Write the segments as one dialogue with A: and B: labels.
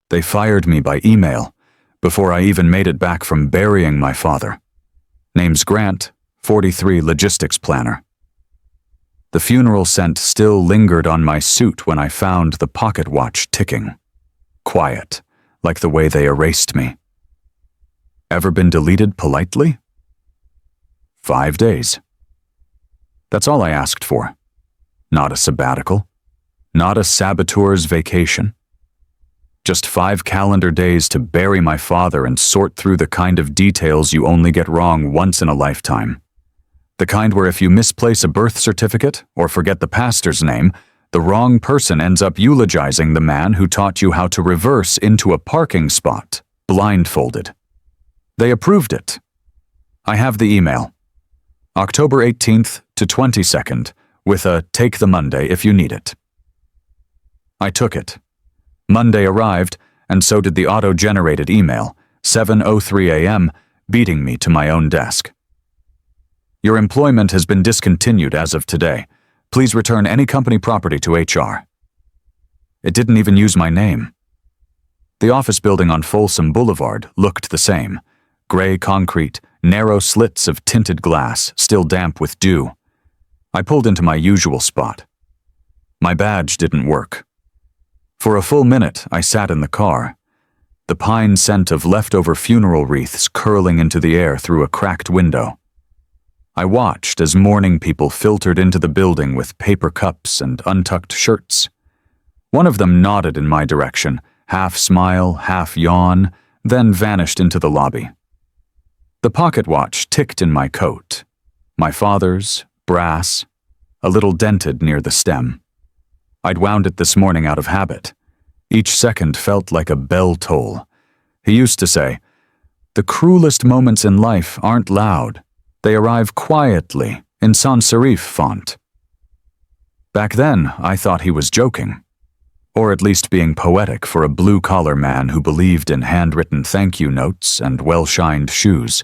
A: They fired me by email, before I even made it back from burying my father. Name's Grant, 43 logistics planner. The funeral scent still lingered on my suit when I found the pocket watch ticking. Quiet, like the way they erased me. Ever been deleted politely? 5 days. That's all I asked for. Not a sabbatical. Not a saboteur's vacation. Just 5 calendar days to bury my father and sort through the kind of details you only get wrong once in a lifetime. The kind where if you misplace a birth certificate or forget the pastor's name, the wrong person ends up eulogizing the man who taught you how to reverse into a parking spot, blindfolded. They approved it. I have the email. October 18th to 22nd, with a take the Monday if you need it. I took it. Monday arrived, and so did the auto-generated email, 7:03 a.m., beating me to my own desk. Your employment has been discontinued as of today. Please return any company property to HR. It didn't even use my name. The office building on Folsom Boulevard looked the same. Gray concrete, narrow slits of tinted glass, still damp with dew. I pulled into my usual spot. My badge didn't work. For a full minute, I sat in the car, the pine scent of leftover funeral wreaths curling into the air through a cracked window. I watched as mourning people filtered into the building with paper cups and untucked shirts. One of them nodded in my direction, half smile, half yawn, then vanished into the lobby. The pocket watch ticked in my coat. My father's, brass, a little dented near the stem. I'd wound it this morning out of habit. Each second felt like a bell toll. He used to say, "The cruelest moments in life aren't loud. They arrive quietly, in sans serif font." Back then, I thought he was joking. Or at least being poetic for a blue-collar man who believed in handwritten thank you notes and well-shined shoes.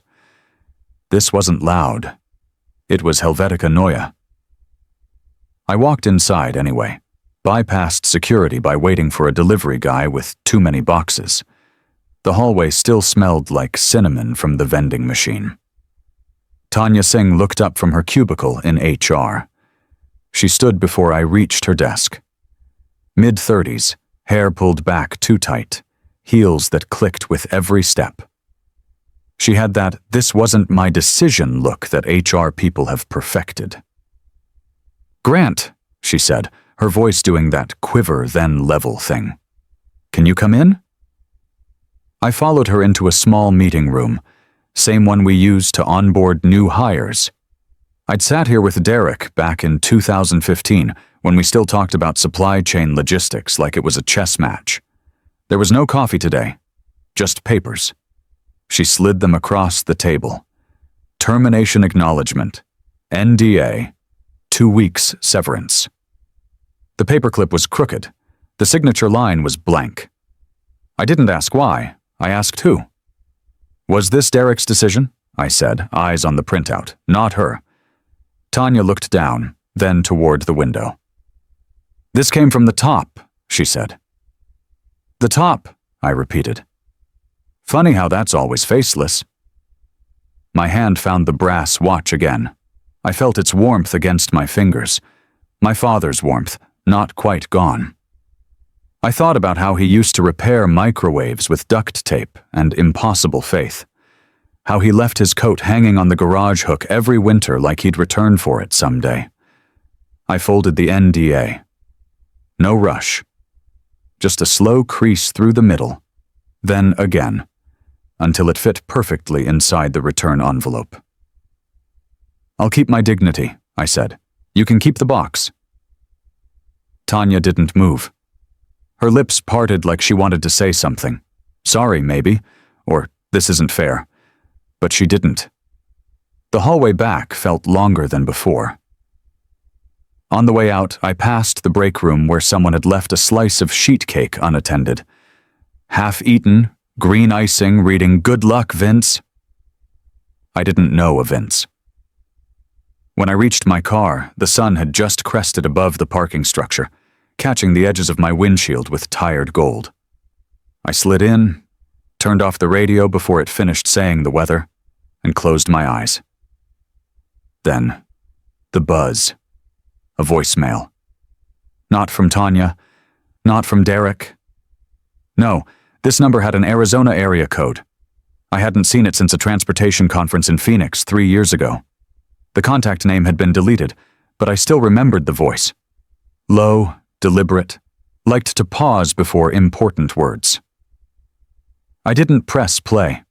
A: This wasn't loud. It was Helvetica Neue. I walked inside anyway, bypassed security by waiting for a delivery guy with too many boxes. The hallway still smelled like cinnamon from the vending machine. Tanya Singh looked up from her cubicle in HR. She stood before I reached her desk. Mid-30s, hair pulled back too tight, heels that clicked with every step. She had that "this wasn't my decision" look that HR people have perfected. "Grant," she said, her voice doing that quiver then level thing. "Can you come in?" I followed her into a small meeting room, same one we used to onboard new hires. I'd sat here with Derek back in 2015 when we still talked about supply chain logistics like it was a chess match. There was no coffee today, just papers. She slid them across the table. Termination acknowledgement, NDA, 2 weeks severance. The paperclip was crooked. The signature line was blank. I didn't ask why. I asked who. "Was this Derek's decision?" I said, eyes on the printout, not her. Tanya looked down, then toward the window. "This came from the top," she said. "The top," I repeated. "Funny how that's always faceless." My hand found the brass watch again. I felt its warmth against my fingers. My father's warmth, not quite gone. I thought about how he used to repair microwaves with duct tape and impossible faith. How he left his coat hanging on the garage hook every winter like he'd return for it someday. I folded the NDA. No rush. Just a slow crease through the middle, then again, until it fit perfectly inside the return envelope. "I'll keep my dignity," I said. "You can keep the box." Tanya didn't move. Her lips parted like she wanted to say something. Sorry, maybe, or this isn't fair. But she didn't. The hallway back felt longer than before. On the way out, I passed the break room where someone had left a slice of sheet cake unattended. Half-eaten, green icing reading "Good luck, Vince." I didn't know a Vince. When I reached my car, the sun had just crested above the parking structure, catching the edges of my windshield with tired gold. I slid in, turned off the radio before it finished saying the weather, and closed my eyes. Then, the buzz. A voicemail. Not from Tanya, not from Derek. No, this number had an Arizona area code. I hadn't seen it since a transportation conference in Phoenix 3 years ago. The contact name had been deleted, but I still remembered the voice. Low, deliberate, liked to pause before important words. I didn't press play.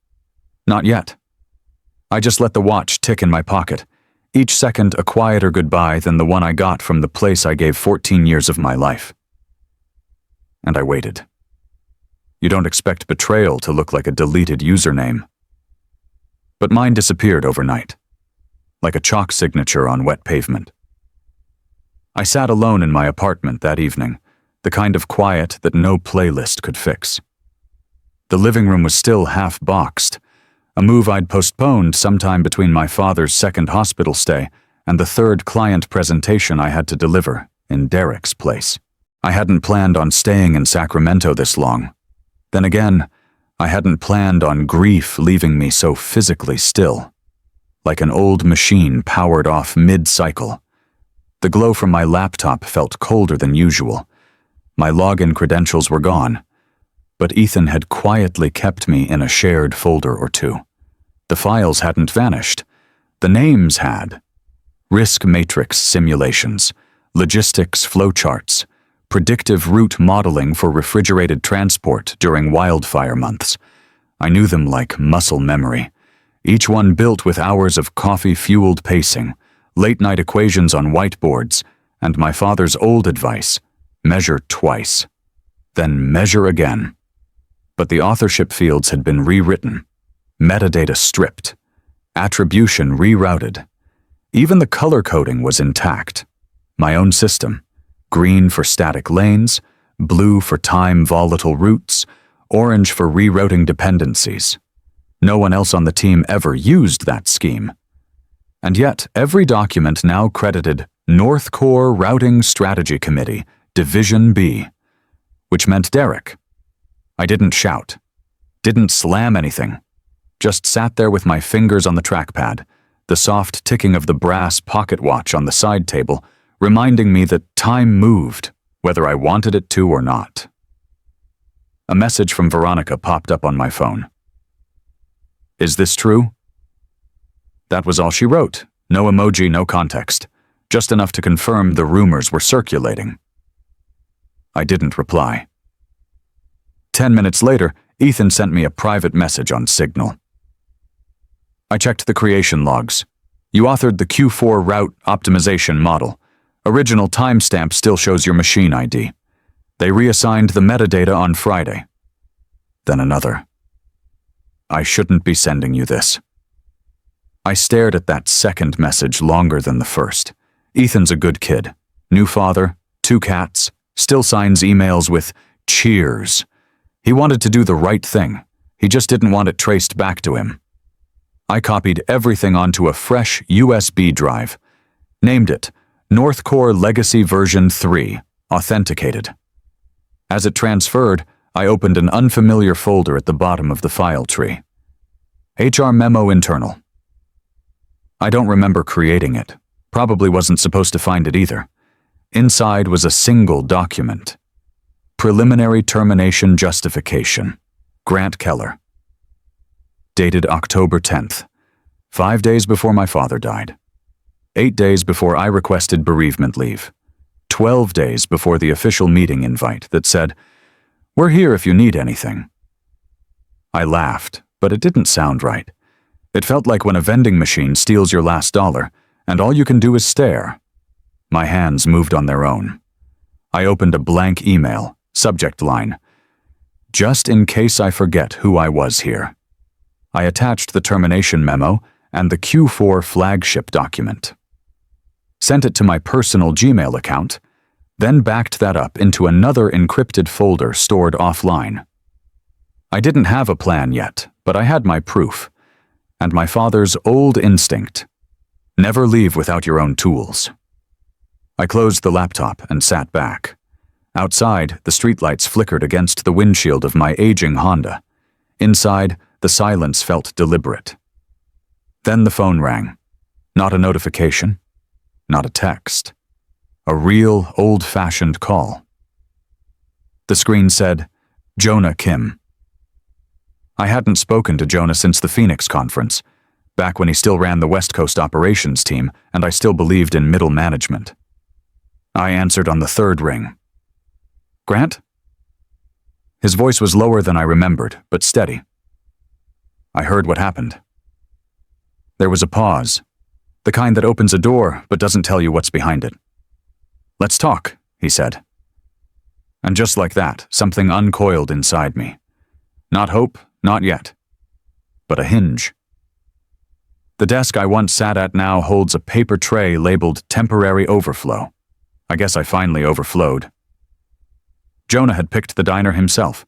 A: Not yet. I just let the watch tick in my pocket, each second a quieter goodbye than the one I got from the place I gave 14 years of my life. And I waited. You don't expect betrayal to look like a deleted username. But mine disappeared overnight, like a chalk signature on wet pavement. I sat alone in my apartment that evening, the kind of quiet that no playlist could fix. The living room was still half-boxed, a move I'd postponed sometime between my father's second hospital stay and the third client presentation I had to deliver in Derek's place. I hadn't planned on staying in Sacramento this long. Then again, I hadn't planned on grief leaving me so physically still, like an old machine powered off mid-cycle. The glow from my laptop felt colder than usual. My login credentials were gone, but Ethan had quietly kept me in a shared folder or two. The files hadn't vanished. The names had. Risk matrix simulations, logistics flowcharts, predictive route modeling for refrigerated transport during wildfire months. I knew them like muscle memory, each one built with hours of coffee-fueled pacing, late-night equations on whiteboards, and my father's old advice, measure twice, then measure again. But the authorship fields had been rewritten, metadata stripped, attribution rerouted. Even the color coding was intact. My own system. Green for static lanes, blue for time-volatile routes, orange for rerouting dependencies. No one else on the team ever used that scheme. And yet, every document now credited North Core Routing Strategy Committee, Division B, which meant Derek. I didn't shout, didn't slam anything, just sat there with my fingers on the trackpad, the soft ticking of the brass pocket watch on the side table, reminding me that time moved, whether I wanted it to or not. A message from Veronica popped up on my phone. Is this true? That was all she wrote. No emoji, no context. Just enough to confirm the rumors were circulating. I didn't reply. 10 minutes later, Ethan sent me a private message on Signal. I checked the creation logs. You authored the Q4 route optimization model. Original timestamp still shows your machine ID. They reassigned the metadata on Friday. Then another. I shouldn't be sending you this. I stared at that second message longer than the first. Ethan's a good kid. New father, 2 cats, still signs emails with cheers. He wanted to do the right thing. He just didn't want it traced back to him. I copied everything onto a fresh USB drive. Named it North Core Legacy Version 3, Authenticated. As it transferred, I opened an unfamiliar folder at the bottom of the file tree. HR Memo Internal. I don't remember creating it. Probably wasn't supposed to find it either. Inside was a single document. Preliminary Termination Justification. Grant Keller. Dated October 10th, 5 days before my father died. 8 days before I requested bereavement leave. 12 days before the official meeting invite that said, "We're here if you need anything." I laughed, but it didn't sound right. It felt like when a vending machine steals your last dollar, and all you can do is stare. My hands moved on their own. I opened a blank email, subject line, "Just in case I forget who I was here." I attached the termination memo and the Q4 flagship document. Sent it to my personal Gmail account, then backed that up into another encrypted folder stored offline. I didn't have a plan yet, but I had my proof, and my father's old instinct. Never leave without your own tools. I closed the laptop and sat back. Outside, the streetlights flickered against the windshield of my aging Honda. Inside, the silence felt deliberate. Then the phone rang. Not a notification, not a text. A real, old-fashioned call. The screen said, Jonah Kim. I hadn't spoken to Jonah since the Phoenix conference, back when he still ran the West Coast operations team and I still believed in middle management. I answered on the third ring. Grant? His voice was lower than I remembered, but steady. I heard what happened. There was a pause, the kind that opens a door but doesn't tell you what's behind it. Let's talk, he said. And just like that, something uncoiled inside me. Not hope, not yet, but a hinge. The desk I once sat at now holds a paper tray labeled Temporary Overflow. I guess I finally overflowed. Jonah had picked the diner himself.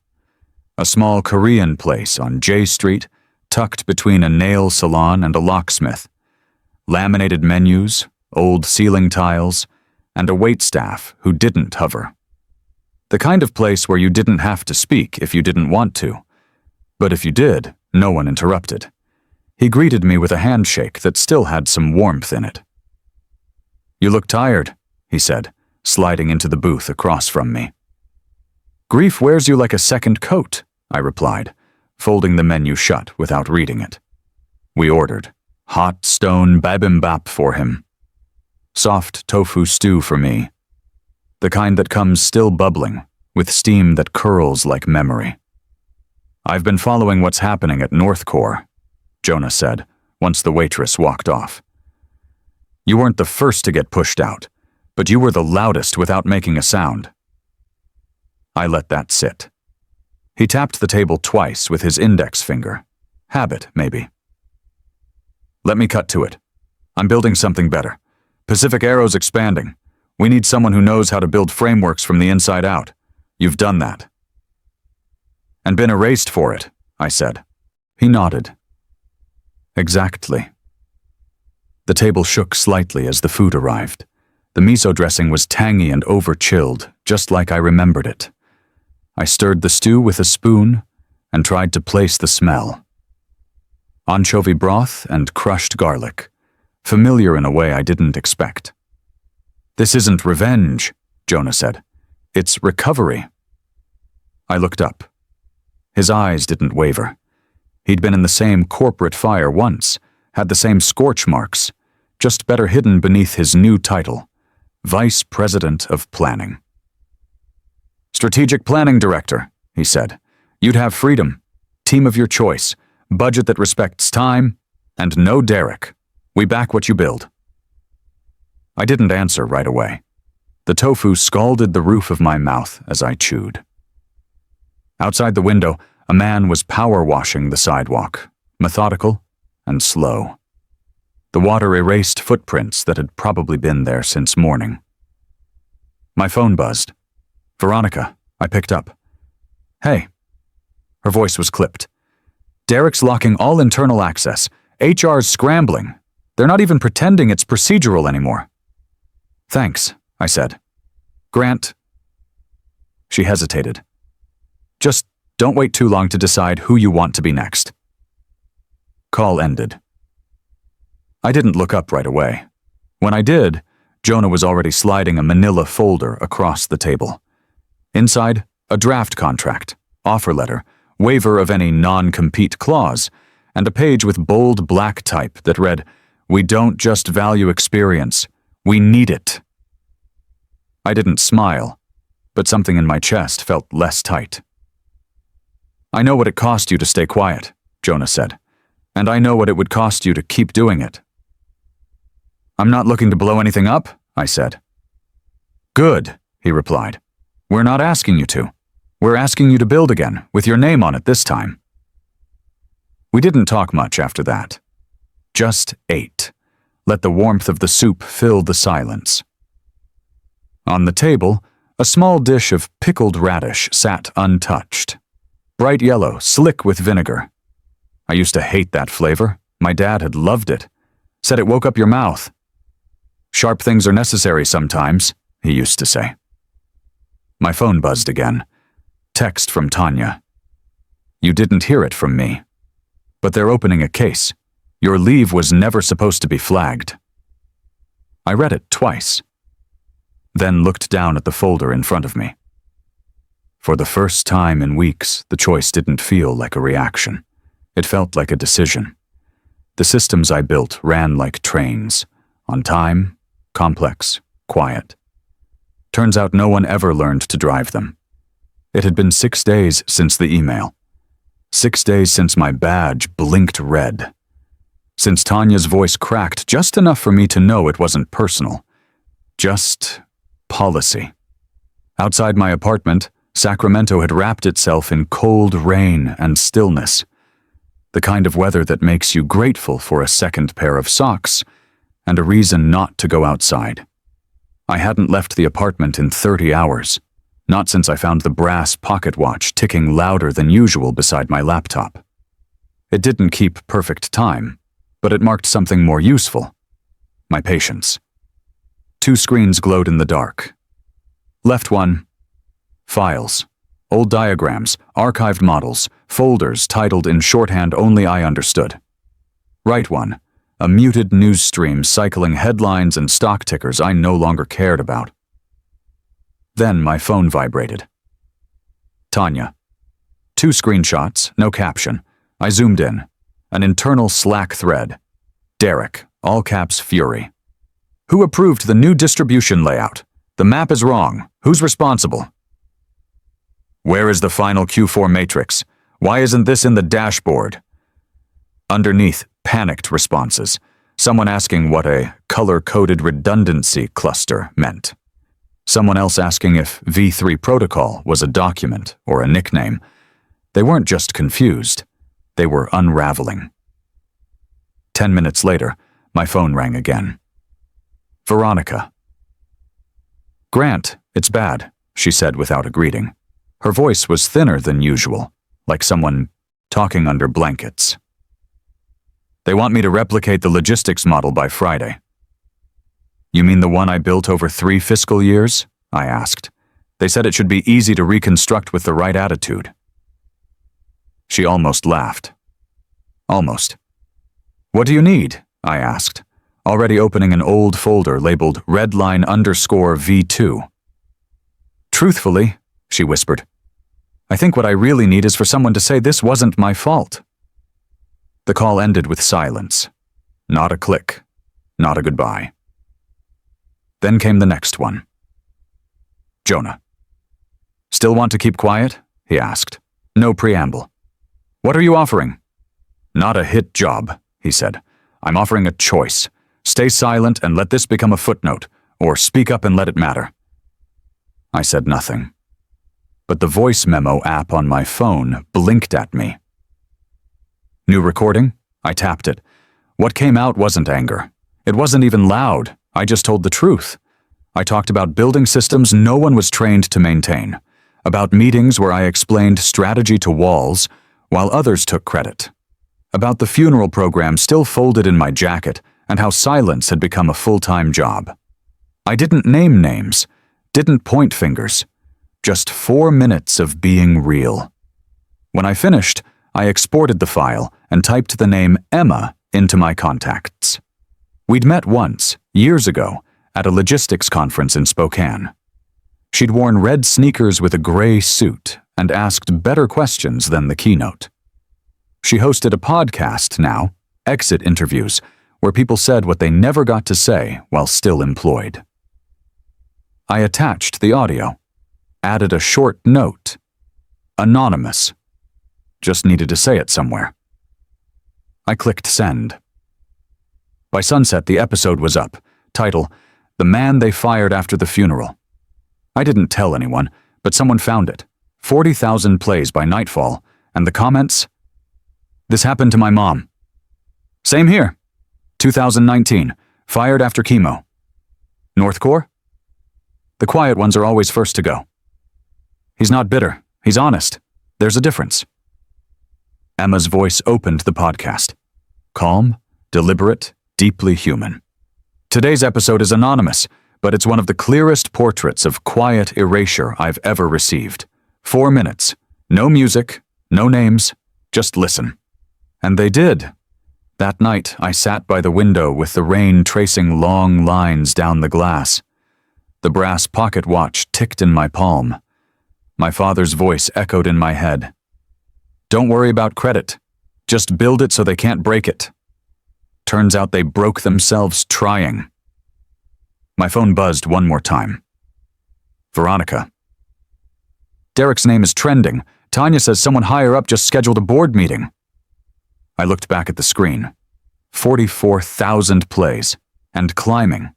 A: A small Korean place on J Street, tucked between a nail salon and a locksmith. Laminated menus, old ceiling tiles, and a waitstaff who didn't hover. The kind of place where you didn't have to speak if you didn't want to. But if you did, no one interrupted. He greeted me with a handshake that still had some warmth in it. You look tired, he said, sliding into the booth across from me. Grief wears you like a second coat, I replied, folding the menu shut without reading it. We ordered hot stone bibimbap for him. Soft tofu stew for me. The kind that comes still bubbling, with steam that curls like memory. I've been following what's happening at North Core, Jonah said, once the waitress walked off. You weren't the first to get pushed out, but you were the loudest without making a sound. I let that sit. He tapped the table twice with his index finger. Habit, maybe. Let me cut to it. I'm building something better. Pacific Aero's expanding. We need someone who knows how to build frameworks from the inside out. You've done that. And been erased for it, I said. He nodded. Exactly. The table shook slightly as the food arrived. The miso dressing was tangy and over-chilled, just like I remembered it. I stirred the stew with a spoon and tried to place the smell. Anchovy broth and crushed garlic, familiar in a way I didn't expect. This isn't revenge, Jonah said. It's recovery. I looked up. His eyes didn't waver. He'd been in the same corporate fire once, had the same scorch marks, just better hidden beneath his new title, Vice President of Planning. Strategic Planning Director, he said. You'd have freedom, team of your choice, budget that respects time, and no Derek. We back what you build. I didn't answer right away. The tofu scalded the roof of my mouth as I chewed. Outside the window, a man was power washing the sidewalk, methodical and slow. The water erased footprints that had probably been there since morning. My phone buzzed. Veronica, I picked up. Hey. Her voice was clipped. Derek's locking all internal access. HR's scrambling. They're not even pretending it's procedural anymore. Thanks, I said. Grant. She hesitated. Just don't wait too long to decide who you want to be next. Call ended. I didn't look up right away. When I did, Jonah was already sliding a manila folder across the table. Inside, a draft contract, offer letter, waiver of any non-compete clause, and a page with bold black type that read, "We don't just value experience, we need it." I didn't smile, but something in my chest felt less tight. I know what it cost you to stay quiet, Jonah said, and I know what it would cost you to keep doing it. I'm not looking to blow anything up, I said. Good, he replied. We're not asking you to. We're asking you to build again, with your name on it this time. We didn't talk much after that. Just ate. Let the warmth of the soup fill the silence. On the table, a small dish of pickled radish sat untouched. Bright yellow, slick with vinegar. I used to hate that flavor. My dad had loved it. Said it woke up your mouth. Sharp things are necessary sometimes, he used to say. My phone buzzed again. Text from Tanya. You didn't hear it from me. But they're opening a case. Your leave was never supposed to be flagged. I read it twice, then looked down at the folder in front of me. For the first time in weeks, the choice didn't feel like a reaction. It felt like a decision. The systems I built ran like trains, on time, complex, quiet. Turns out no one ever learned to drive them. It had been 6 days since the email. 6 days since my badge blinked red. Since Tanya's voice cracked just enough for me to know it wasn't personal. Just policy. Outside my apartment, Sacramento had wrapped itself in cold rain and stillness. The kind of weather that makes you grateful for a second pair of socks and a reason not to go outside. I hadn't left the apartment in 30 hours, not since I found the brass pocket watch ticking louder than usual beside my laptop. It didn't keep perfect time, but it marked something more useful. My patience. 2 screens glowed in the dark. Left one, files, old diagrams, archived models, folders titled in shorthand only I understood. Right one, a muted news stream cycling headlines and stock tickers I no longer cared about. Then my phone vibrated. Tanya. 2 screenshots, no caption. I zoomed in. An internal Slack thread. Derek, all caps fury. Who approved the new distribution layout? The map is wrong. Who's responsible? Where is the final Q4 matrix? Why isn't this in the dashboard? Underneath, panicked responses. Someone asking what a color-coded redundancy cluster meant. Someone else asking if V3 protocol was a document or a nickname. They weren't just confused. They were unraveling. 10 minutes later, my phone rang again. Veronica. Grant, it's bad, she said without a greeting. Her voice was thinner than usual, like someone talking under blankets. They want me to replicate the logistics model by Friday. You mean the one I built over 3 fiscal years? I asked. They said it should be easy to reconstruct with the right attitude. She almost laughed. Almost. What do you need? I asked, already opening an old folder labeled redline_V2. Truthfully, she whispered, I think what I really need is for someone to say this wasn't my fault. The call ended with silence. Not a click. Not a goodbye. Then came the next one. Jonah. Still want to keep quiet? He asked. No preamble. What are you offering? Not a hit job, he said. I'm offering a choice. Stay silent and let this become a footnote, or speak up and let it matter. I said nothing. But the voice memo app on my phone blinked at me. New recording? I tapped it. What came out wasn't anger. It wasn't even loud. I just told the truth. I talked about building systems no one was trained to maintain, about meetings where I explained strategy to walls while others took credit, about the funeral program still folded in my jacket and how silence had become a full-time job. I didn't name names, didn't point fingers, just 4 minutes of being real. When I finished, I exported the file and typed the name Emma into my contacts. We'd met once, years ago, at a logistics conference in Spokane. She'd worn red sneakers with a gray suit and asked better questions than the keynote. She hosted a podcast now, Exit Interviews, where people said what they never got to say while still employed. I attached the audio, added a short note. Anonymous. Just needed to say it somewhere. I clicked send. By sunset, the episode was up. Title, The Man They Fired After the Funeral. I didn't tell anyone, but someone found it. 40,000 plays by nightfall, and the comments? This happened to my mom. Same here. 2019. Fired after chemo. North Core? The quiet ones are always first to go. He's not bitter. He's honest. There's a difference. Emma's voice opened the podcast. Calm, deliberate, deeply human. Today's episode is anonymous, but it's one of the clearest portraits of quiet erasure I've ever received. 4 minutes. No music, no names, just listen. And they did. That night, I sat by the window with the rain tracing long lines down the glass. The brass pocket watch ticked in my palm. My father's voice echoed in my head. Don't worry about credit. Just build it so they can't break it. Turns out they broke themselves trying. My phone buzzed one more time. Veronica. Derek's name is trending. Tanya says someone higher up just scheduled a board meeting. I looked back at the screen. 44,000 plays, and climbing.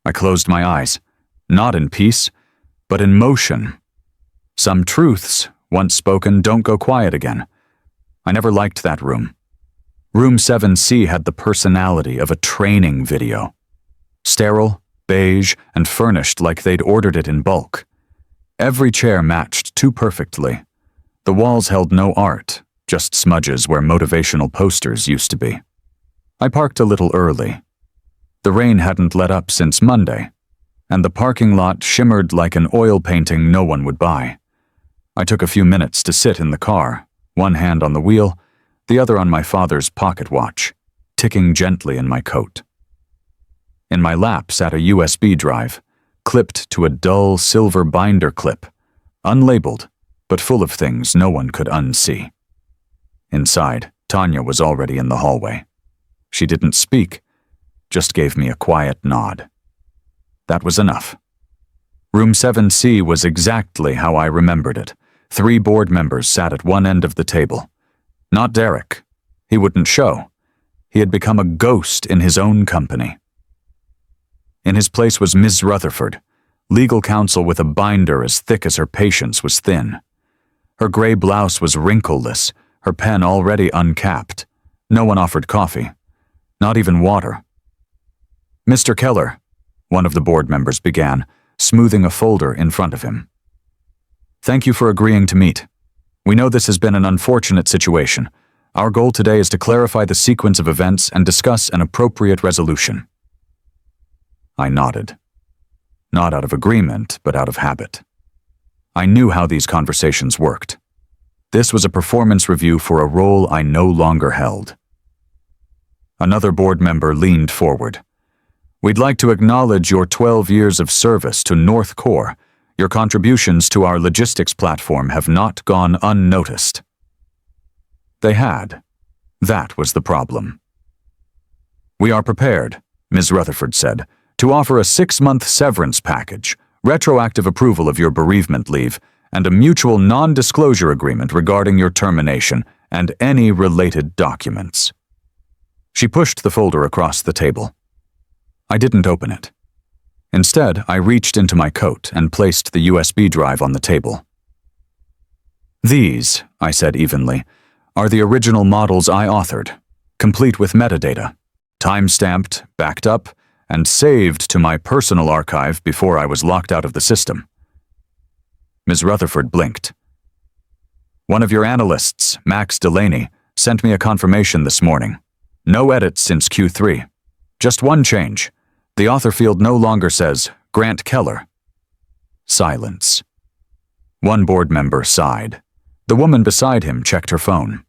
A: I closed my eyes, not in peace, but in motion. Some truths, once spoken, don't go quiet again. I never liked that room. Room 7C had the personality of a training video. Sterile, beige, and furnished like they'd ordered it in bulk. Every chair matched too perfectly. The walls held no art, just smudges where motivational posters used to be. I parked a little early. The rain hadn't let up since Monday, and the parking lot shimmered like an oil painting no one would buy. I took a few minutes to sit in the car, one hand on the wheel, the other on my father's pocket watch, ticking gently in my coat. In my lap sat a USB drive, clipped to a dull silver binder clip, unlabeled, but full of things no one could unsee. Inside, Tanya was already in the hallway. She didn't speak, just gave me a quiet nod. That was enough. Room 7C was exactly how I remembered it. 3 board members sat at one end of the table. Not Derek. He wouldn't show. He had become a ghost in his own company. In his place was Ms. Rutherford, legal counsel with a binder as thick as her patience was thin. Her gray blouse was wrinkleless, her pen already uncapped. No one offered coffee, not even water. Mr. Keller, one of the board members began, smoothing a folder in front of him. Thank you for agreeing to meet. We know this has been an unfortunate situation. Our goal today is to clarify the sequence of events and discuss an appropriate resolution. I nodded. Not out of agreement, but out of habit. I knew how these conversations worked. This was a performance review for a role I no longer held. Another board member leaned forward. We'd like to acknowledge your 12 years of service to North Core. Your contributions to our logistics platform have not gone unnoticed. They had. That was the problem. We are prepared, Ms. Rutherford said, to offer a 6-month severance package, retroactive approval of your bereavement leave, and a mutual non-disclosure agreement regarding your termination and any related documents. She pushed the folder across the table. I didn't open it. Instead, I reached into my coat and placed the USB drive on the table. These, I said evenly, are the original models I authored, complete with metadata, time-stamped, backed up, and saved to my personal archive before I was locked out of the system. Ms. Rutherford blinked. One of your analysts, Max Delaney, sent me a confirmation this morning. No edits since Q3. Just one change. The author field no longer says Grant Keller. Silence. One board member sighed. The woman beside him checked her phone.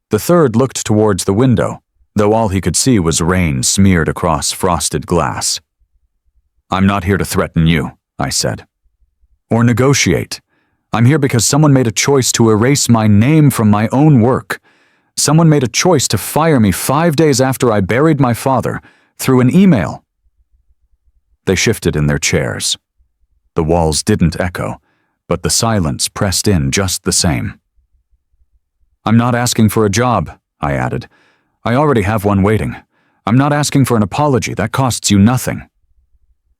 A: The third looked towards the window, though all he could see was rain smeared across frosted glass. I'm not here to threaten you, I said. Or negotiate. I'm here because someone made a choice to erase my name from my own work. Someone made a choice to fire me 5 days after I buried my father through an email. They shifted in their chairs. The walls didn't echo, but the silence pressed in just the same. I'm not asking for a job, I added. I already have one waiting. I'm not asking for an apology. That costs you nothing.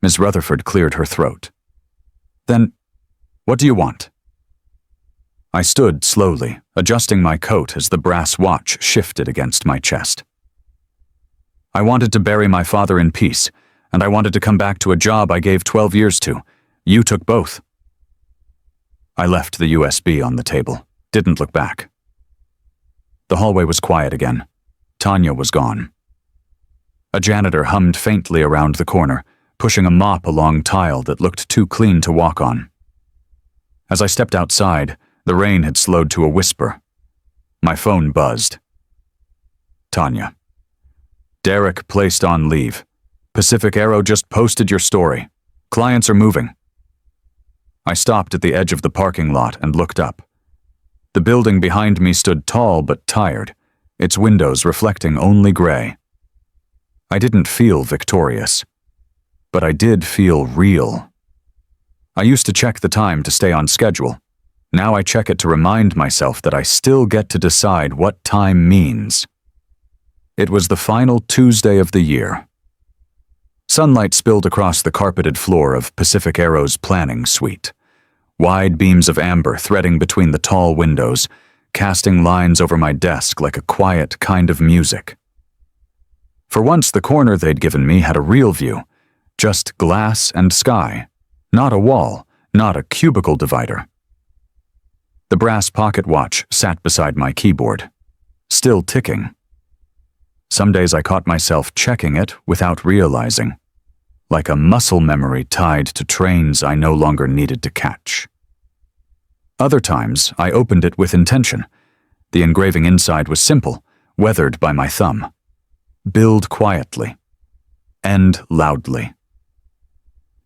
A: Ms. Rutherford cleared her throat. Then, what do you want? I stood slowly, adjusting my coat as the brass watch shifted against my chest. I wanted to bury my father in peace, and I wanted to come back to a job I gave 12 years to. You took both. I left the USB on the table, didn't look back. The hallway was quiet again. Tanya was gone. A janitor hummed faintly around the corner, pushing a mop along tile that looked too clean to walk on. As I stepped outside, the rain had slowed to a whisper. My phone buzzed. Tanya. Derek placed on leave. Pacific Aero just posted your story. Clients are moving. I stopped at the edge of the parking lot and looked up. The building behind me stood tall but tired, its windows reflecting only gray. I didn't feel victorious, but I did feel real. I used to check the time to stay on schedule. Now I check it to remind myself that I still get to decide what time means. It was the final Tuesday of the year. Sunlight spilled across the carpeted floor of Pacific Aero's planning suite. Wide beams of amber threading between the tall windows, casting lines over my desk like a quiet kind of music. For once, the corner they'd given me had a real view, just glass and sky, not a wall, not a cubicle divider. The brass pocket watch sat beside my keyboard, still ticking. Some days I caught myself checking it without realizing, like a muscle memory tied to trains I no longer needed to catch. Other times, I opened it with intention. The engraving inside was simple, weathered by my thumb. Build quietly. End loudly.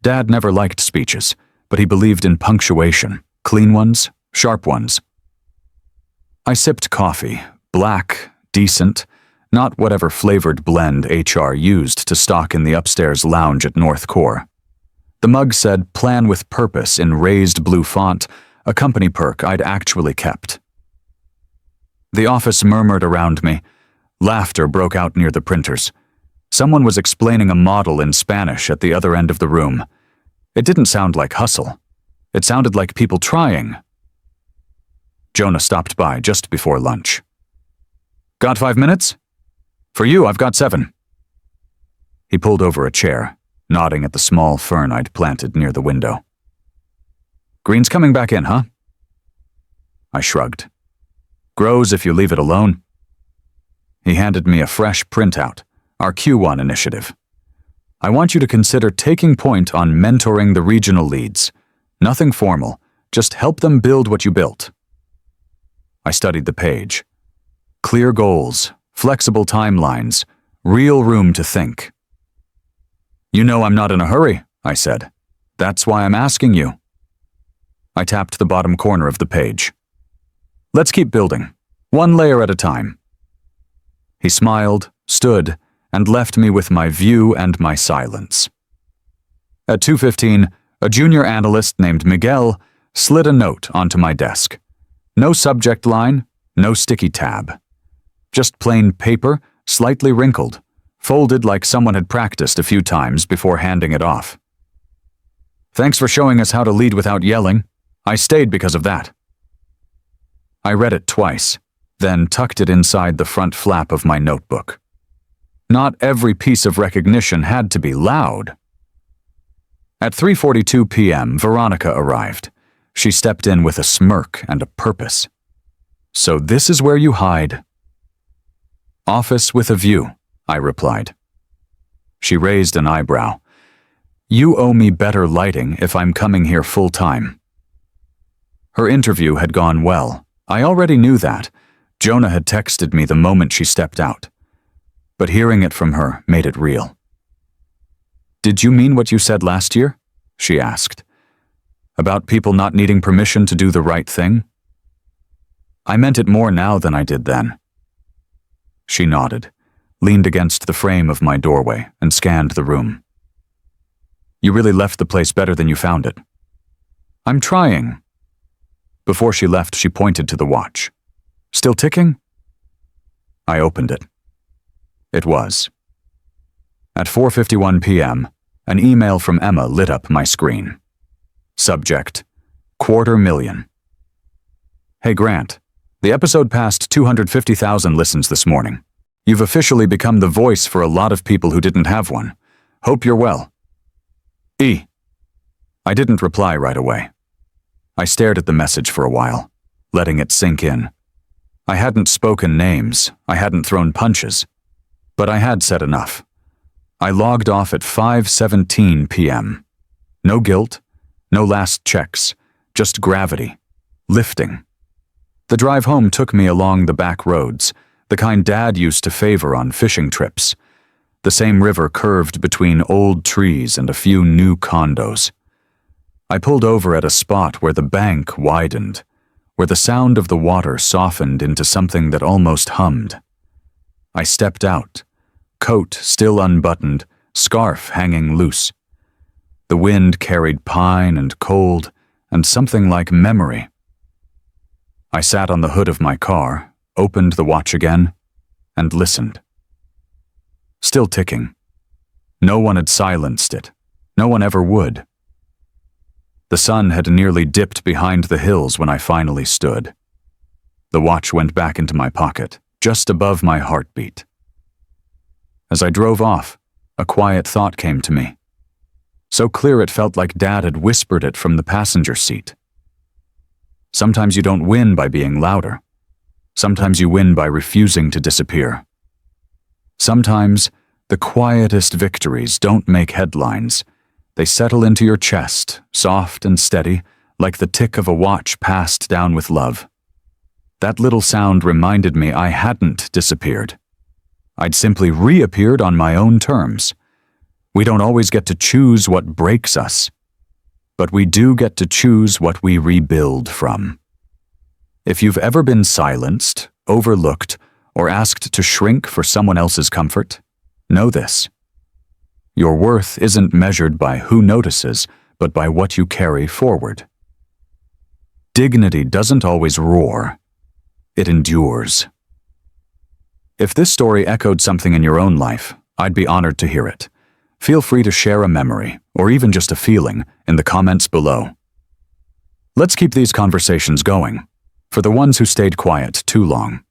A: Dad never liked speeches, but he believed in punctuation, clean ones, sharp ones. I sipped coffee, black, decent, not whatever flavored blend HR used to stock in the upstairs lounge at North Core. The mug said "Plan with Purpose" in raised blue font, a company perk I'd actually kept. The office murmured around me. Laughter broke out near the printers. Someone was explaining a model in Spanish at the other end of the room. It didn't sound like hustle. It sounded like people trying. Jonah stopped by just before lunch. "Got 5 minutes? For you, I've got 7. He pulled over a chair, nodding at the small fern I'd planted near the window. "Green's coming back in, huh?" I shrugged. "Grows if you leave it alone." He handed me a fresh printout, our Q1 initiative. "I want you to consider taking point on mentoring the regional leads. Nothing formal, just help them build what you built." I studied the page. Clear goals, flexible timelines, real room to think. "You know I'm not in a hurry," I said. "That's why I'm asking you." I tapped the bottom corner of the page. "Let's keep building, one layer at a time." He smiled, stood, and left me with my view and my silence. At 2:15, a junior analyst named Miguel slid a note onto my desk. No subject line, no sticky tab. Just plain paper, slightly wrinkled, folded like someone had practiced a few times before handing it off. "Thanks for showing us how to lead without yelling. I stayed because of that." I read it twice, then tucked it inside the front flap of my notebook. Not every piece of recognition had to be loud. At 3:42 p.m., Veronica arrived. She stepped in with a smirk and a purpose. "So this is where you hide." "Office with a view," I replied. She raised an eyebrow. "You owe me better lighting if I'm coming here full-time." Her interview had gone well. I already knew that. Jonah had texted me the moment she stepped out. But hearing it from her made it real. "Did you mean what you said last year?" she asked. "About people not needing permission to do the right thing?" "I meant it more now than I did then." She nodded, leaned against the frame of my doorway, and scanned the room. "You really left the place better than you found it." "I'm trying." Before she left, she pointed to the watch. "Still ticking?" I opened it. It was. At 4:51 p.m., an email from Emma lit up my screen. Subject: 250,000. "Hey Grant, the episode passed 250,000 listens this morning. You've officially become the voice for a lot of people who didn't have one. Hope you're well. E." I didn't reply right away. I stared at the message for a while, letting it sink in. I hadn't spoken names, I hadn't thrown punches, but I had said enough. I logged off at 5:17 p.m. No guilt, no last checks, just gravity, lifting. The drive home took me along the back roads, the kind Dad used to favor on fishing trips. The same river curved between old trees and a few new condos. I pulled over at a spot where the bank widened, where the sound of the water softened into something that almost hummed. I stepped out, coat still unbuttoned, scarf hanging loose. The wind carried pine and cold and something like memory. I sat on the hood of my car, opened the watch again, and listened. Still ticking. No one had silenced it. No one ever would. The sun had nearly dipped behind the hills when I finally stood. The watch went back into my pocket, just above my heartbeat. As I drove off, a quiet thought came to me. So clear it felt like Dad had whispered it from the passenger seat. Sometimes you don't win by being louder. Sometimes you win by refusing to disappear. Sometimes the quietest victories don't make headlines. They settle into your chest, soft and steady, like the tick of a watch passed down with love. That little sound reminded me I hadn't disappeared. I'd simply reappeared on my own terms. We don't always get to choose what breaks us, but we do get to choose what we rebuild from. If you've ever been silenced, overlooked, or asked to shrink for someone else's comfort, know this. Your worth isn't measured by who notices, but by what you carry forward. Dignity doesn't always roar. It endures. If this story echoed something in your own life, I'd be honored to hear it. Feel free to share a memory, or even just a feeling, in the comments below. Let's keep these conversations going, for the ones who stayed quiet too long.